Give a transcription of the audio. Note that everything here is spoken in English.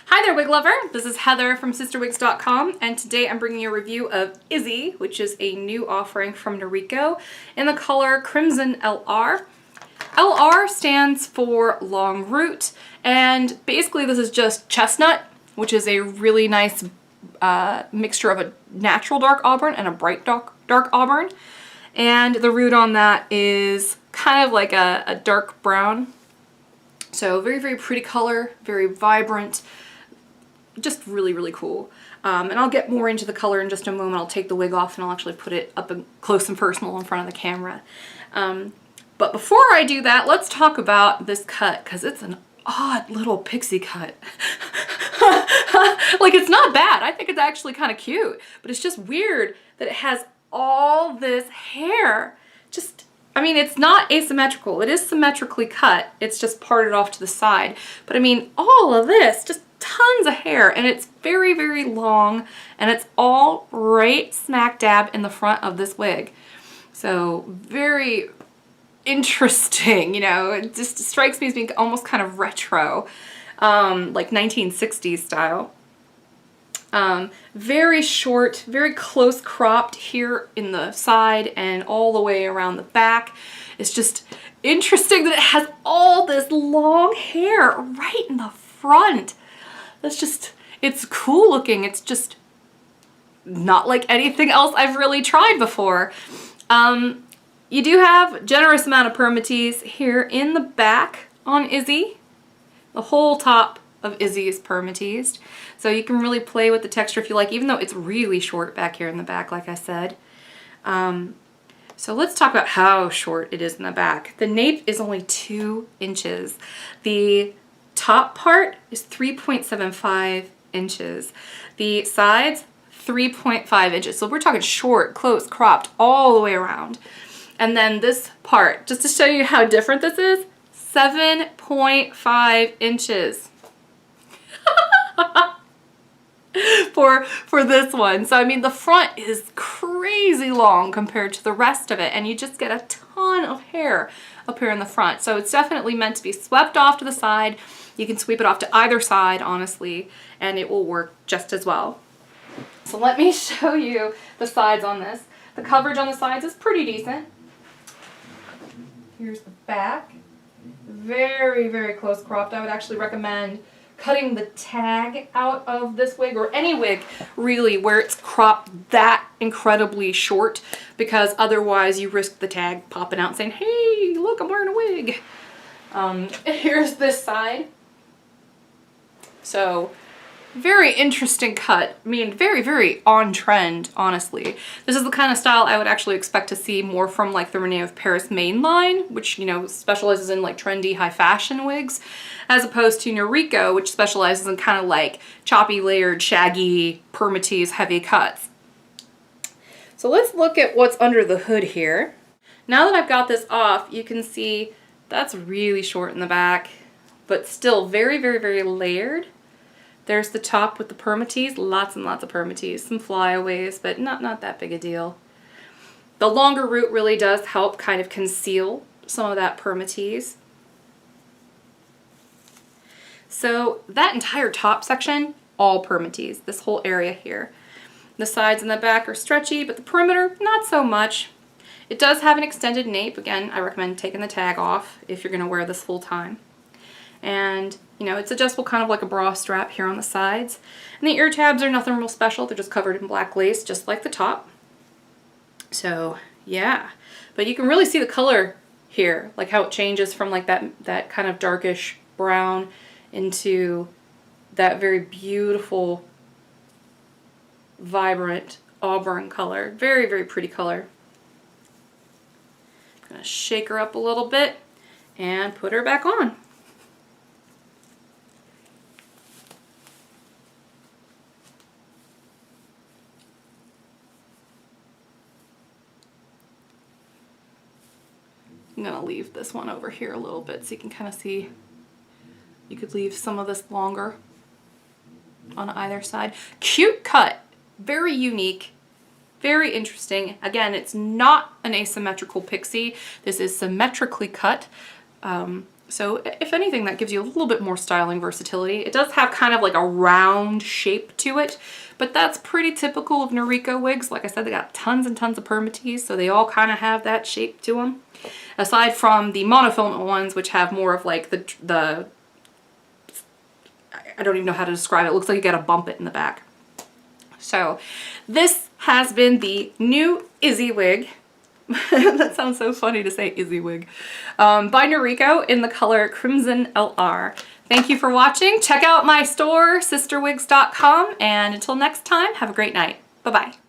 Hi there, wig lover. This is Heather from CysterWigs.com, and today I'm bringing you a review of Izzie, which is a new offering from Noriko in the color Crimson LR. LR stands for long root, and basically this is just chestnut, which is a really nice mixture of a natural dark auburn and a bright dark auburn. And the root on that is kind of like a dark brown. So very, very pretty color, very vibrant. Just really, really cool. And I'll get more into the color in just a moment. I'll take the wig off and I'll actually put it up close and personal in front of the camera. But before I do that, let's talk about this cut, because it's an odd little pixie cut. Like, it's not bad. I think it's actually kind of cute, but it's just weird that it has all this hair. I mean, it's not asymmetrical. It is symmetrically cut. It's just parted off to the side. But I mean, all of this, just tons of hair, and it's very, very long, and it's all right smack dab in the front of this wig. So very interesting, you know. It just strikes me as being almost kind of retro, like 1960s style. Very short, very close cropped here in the side and all the way around the back. It's just interesting that it has all this long hair right in the front. It's cool looking. It's just not like anything else I've really tried before. You do have a generous amount of permatease here in the back on Izzie. The whole top of Izzie is permateased. So you can really play with the texture if you like, even though it's really short back here in the back, like I said. So let's talk about how short it is in the back. The nape is only 2 inches. The top part is 3.75 inches. The sides, 3.5 inches. So we're talking short, close, cropped, all the way around. And then this part, just to show you how different this is, 7.5 inches. for this one. So I mean, the front is crazy long compared to the rest of it, and you just get a ton of hair up here in the front. So it's definitely meant to be swept off to the side. You can sweep it off to either side, honestly, and it will work just as well. So let me show you the sides on this. The coverage on the sides is pretty decent. Here's the back. Very, very close cropped. I would actually recommend cutting the tag out of this wig, or any wig really where it's cropped that incredibly short, because otherwise you risk the tag popping out and saying, hey, look, I'm wearing a wig. Here's this side. So very interesting cut. I mean, very, very on trend, honestly. This is the kind of style I would actually expect to see more from like the Renee of Paris main line, which, you know, specializes in like trendy high fashion wigs, as opposed to Noriko, which specializes in kind of like choppy, layered, shaggy, permatease heavy cuts. So let's look at what's under the hood here. Now that I've got this off, you can see that's really short in the back, but still very, very, very layered. There's the top with the permatease, lots and lots of permatease, some flyaways, but not that big a deal. The longer root really does help kind of conceal some of that permatease. So that entire top section, all permatease, this whole area here. The sides and the back are stretchy, but the perimeter, not so much. It does have an extended nape. Again, I recommend taking the tag off if you're going to wear this full time. And, you know, it's adjustable kind of like a bra strap here on the sides. And the ear tabs are nothing real special. They're just covered in black lace, just like the top. So, yeah. But you can really see the color here, like how it changes from like that kind of darkish brown into that very beautiful, vibrant auburn color. Very, very pretty color. I'm going to shake her up a little bit and put her back on. I'm going to leave this one over here a little bit so you can kind of see. You could leave some of this longer on either side. Cute cut. Very unique. Very interesting. Again, it's not an asymmetrical pixie. This is symmetrically cut. So if anything, that gives you a little bit more styling versatility. It does have kind of like a round shape to it, but that's pretty typical of Noriko wigs. Like I said, they got tons and tons of permatease, so they all kind of have that shape to them. Aside from the monofilament ones, which have more of like the I don't even know how to describe it. It looks like you gotta bump it in the back. So this has been the new Izzie wig. That sounds so funny to say, Izzie wig. By Noriko in the color Crimson LR. Thank you for watching. Check out my store, CysterWigs.com, and until next time, have a great night. Bye-bye.